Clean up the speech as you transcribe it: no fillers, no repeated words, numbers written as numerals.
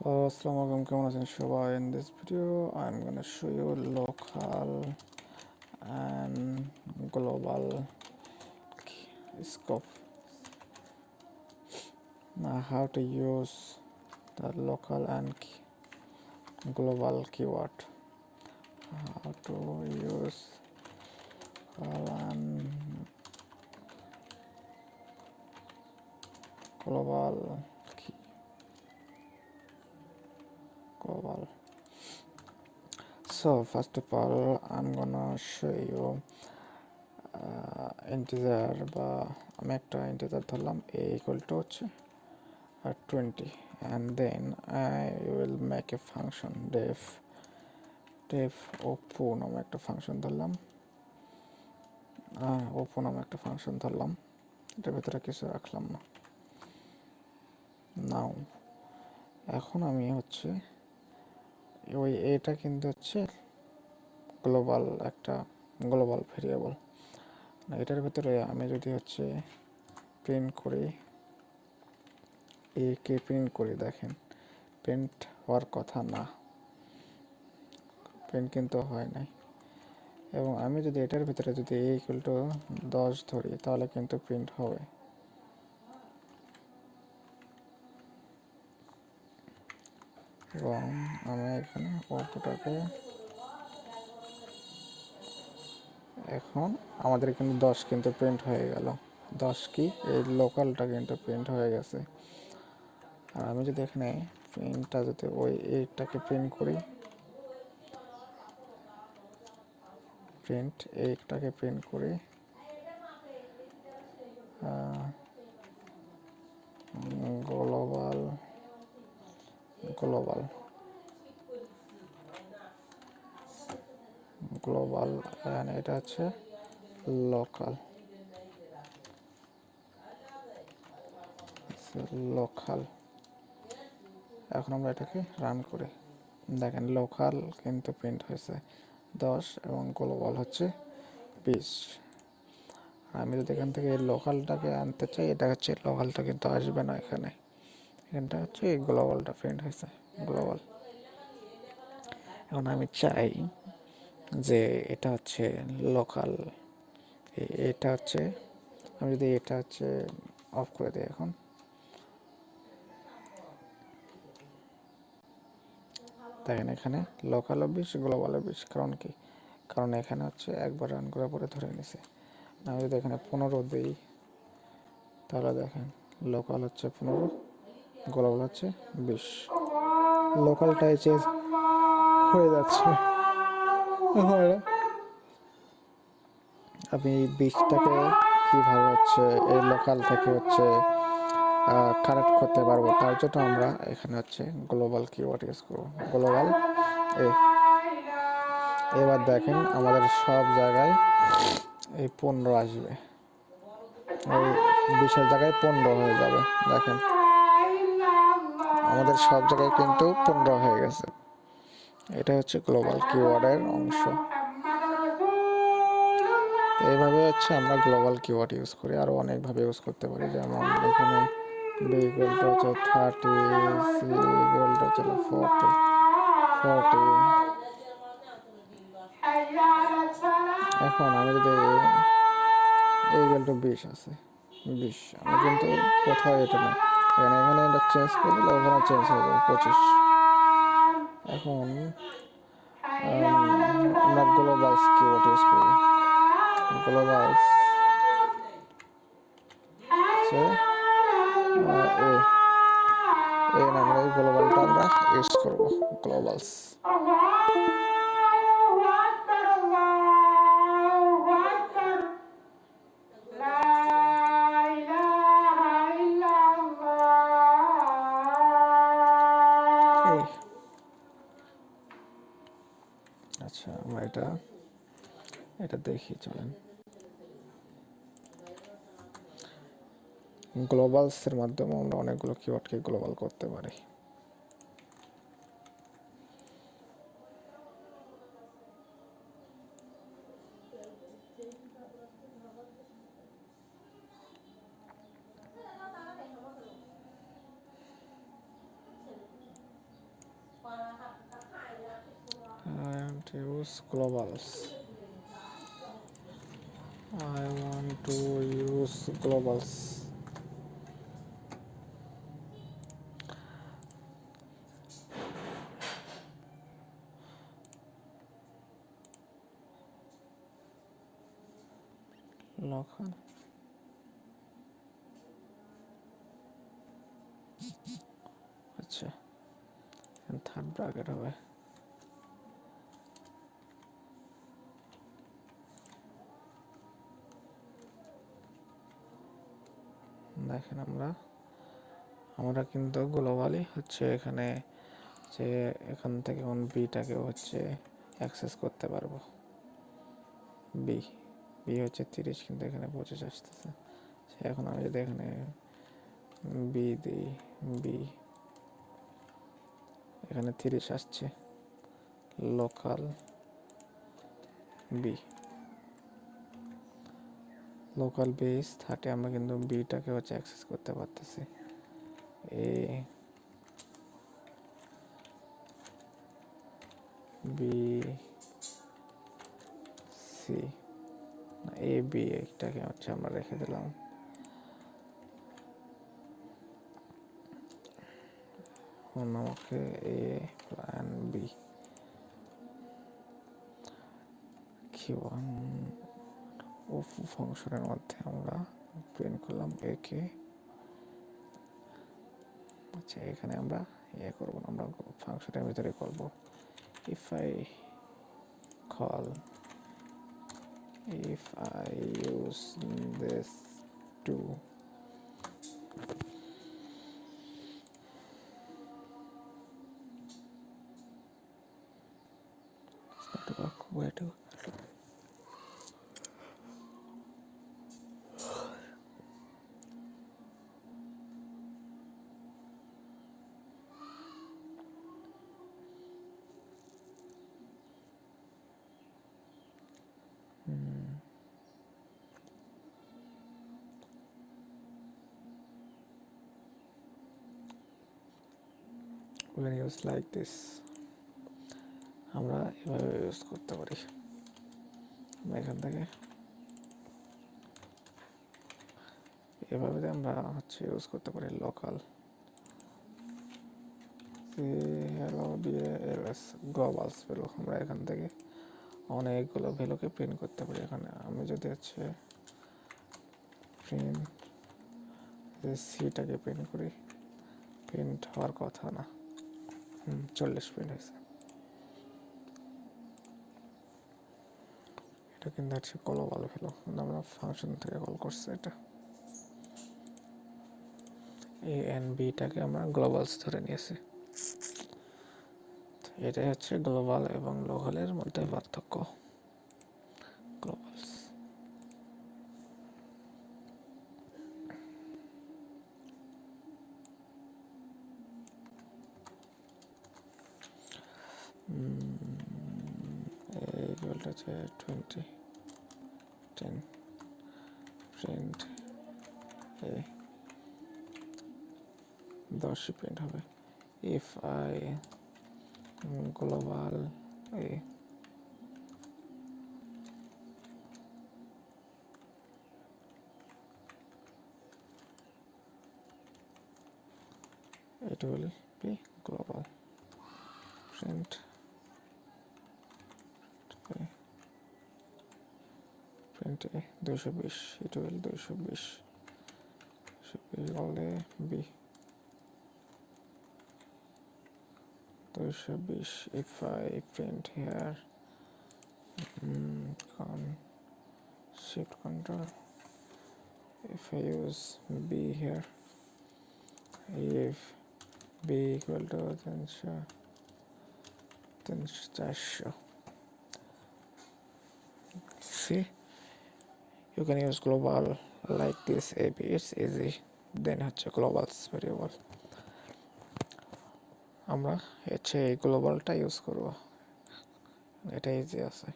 Assalamu alaikum, কেমন আছেন সবাই? In this video I'm gonna show you local and global scope. Now how to use the local and global keyword. How to use local and global global. So first of all I'm gonna show you integer বা আমি একটা integer ধরলাম a equal to হচ্ছে 20 and then I will make a function def oppo নামে একটা function ধরলাম oppo নামে একটা ফাংশন ধরলাম এটার ভিতরে কিছু রাখলাম না নাও এখন আমি হচ্ছে ওই এটা কিন্তু হচ্ছে গ্লোবাল একটা গ্লোবাল ভেরিয়েবল এটার ভিতরে আমি যদি হচ্ছে প্রিন্ট করি এ কে প্রিন্ট করি দেখেন প্রিন্ট হওয়ার কথা না প্রিন্ট কিন্তু হয় নাই এবং আমি যদি এটার ভিতরে যদি a ইকুয়াল টু 10 ধরি তাহলে কিন্তু প্রিন্ট হবে এবং আমি এখানে ওপোটাকে এখন আমাদের কিন্তু 10 কিন্তু প্রিন্ট হয়ে গেল 10 কি এই লোকালটা কিন্তু প্রিন্ট হয়ে গেছে আর আমি যদি এখানে প্রিন্টটা যদি ওই এইটাকে প্রিন্ট করি প্রিন্ট এইটাকে প্রিন্ট করি গ্লোবাল গ্লোবাল গ্লোবাল এন্ড এটা হচ্ছে লোকাল লোকাল এখন আমরা এটাকে রান করি দেখেন লোকাল কিন্তু প্রিন্ট হয়েছে 10 এবং গ্লোবাল হচ্ছে 20 আমি যদি এখান থেকে লোকালটাকে আনতে চাই এটা হচ্ছে লোকালটা কিন্তু আসবে না এখানে এটা হচ্ছে গ্লোবালটা প্রিন্ট হয়েছে গ্লোবাল এখন আমি চাই যে এটা হচ্ছে লোকাল এটা হচ্ছে আমি যদি এটা হচ্ছে অফ করে দিই এখন দেখেন এখানে লোকাল 20 গ্লোবাল 20 কারণ কি কারণ এখানে হচ্ছে একবার রান করার পরে ধরে নিছে আমি যদি এখানে 15 দিই তাহলে দেখেন লোকাল হচ্ছে 15 গ্লোবাল হচ্ছে 20 লোকালটাই চেঞ্জ হয়ে যাচ্ছে আমি 20টাকে কিভাবে হচ্ছে এই লোকাল থেকে হচ্ছে কানেক্ট করতে পারবো তার জন্য আমরা এখানে হচ্ছে গ্লোবাল কিওয়ার্ড ইউজ করব গ্লোবাল এবার দেখেন আমাদের সব জায়গায় এই 15 আসবে এই 20 এর জায়গায় 15 হয়ে যাবে দেখেন আমাদের সব জায়গায় কিন্তু 15 হয়ে গেছে এটা হচ্ছে গ্লোবাল কিওয়ার্ডের অংশ এইভাবে হচ্ছে আমরা গ্লোবাল কিওয়ার্ড ইউজ করি আরো অনেকভাবে ইউজ করতে পারি যেমন এখানে b ইকুয়াল টু হচ্ছে 30 c ইকুয়াল টু হচ্ছে 40 এখন আমি যদি a ইকুয়াল টু 20 আছে 20 আমি কিন্তু কোথাও এটা না এখানে এটা চেঞ্জ করে দিলে ওখানে চেঞ্জ হয়ে যাবে 25 এখন আমরা গ্লোবাল কিওয়ার্ড ইউজ করব গ্লোবাল সো এই নামের এই গ্লোবালটা আমরা ইউজ করব গ্লোবালস আচ্ছা আমরা এটা দেখি চলেন গ্লোবালস এর মাধ্যমে আমরা অনেকগুলো কিওয়ার্ডকে গ্লোবাল করতে পারি use globals. I want to use globals. Local. আচ্ছা, থার্ড ব্র্যাকেট হবে। দেখেন আমরা কিন্তু গ্লোবালি হচ্ছে এখানে যে এখান থেকে বিটাকে হচ্ছে অ্যাক্সেস করতে পারবো। বি হচ্ছে 30, কিন্তু এখানে 25 আসতেছে। এখন আমি যদি এখানে বি দিই, বি এখানে 30 আসছে, লোকাল বি, লোকাল বেস 30, আমরা কিন্তু বিটাকে হচ্ছে অ্যাক্সেস করতে পারতেছি। A B C, A B এইটাকে হচ্ছে আমরা রেখে দিলাম। আমাকে এ প্ল্যান বি, Q1 ফাংশনের মধ্যে আমরা প্রিন্ট করলাম এ কে। আচ্ছা, এখানে আমরা করব না, আমরা ফাংশনের ভিতরে করব if I use this to where to we can use like this, আমরা এভাবে ইউজ করতে পারি। আমরা এখান থেকে এভাবে আমরা হচ্ছে ইউজ করতে পারি লোকাল গ্লোবালস ভ্যালু। আমরা এখান থেকে অনেকগুলো ভ্যালুকে প্রিন্ট করতে পারি। এখানে আমি যদি হচ্ছে প্রিন্ট সিটাকে প্রিন্ট করি, প্রিন্ট হওয়ার কথা না, 40 প্রিন্ট হয়েছে। এটা কিন্তু হচ্ছে গ্লোবাল ভ্যালু, আমরা ফাংশন থেকে কল করছি। এটা এ এন্ড বিটাকে আমরা গ্লোবালস ধরে নিয়েছি। এটাই হচ্ছে গ্লোবাল এবং লোকালের মধ্যে পার্থক্য। গ্লোবালস হচ্ছে 20 10 প্রিন্ট এ 10 প্রিন্ট হবে। if I global A it will be global print print a 220, it will 220 should be only b 220. if I print here shift control, if I use b here, if b equal to 400, see, you can use global like this. ab it's easy, then হচ্ছে globals variable আমরা হচ্ছে এই গ্লোবালটা use করব, এটা easy আছে।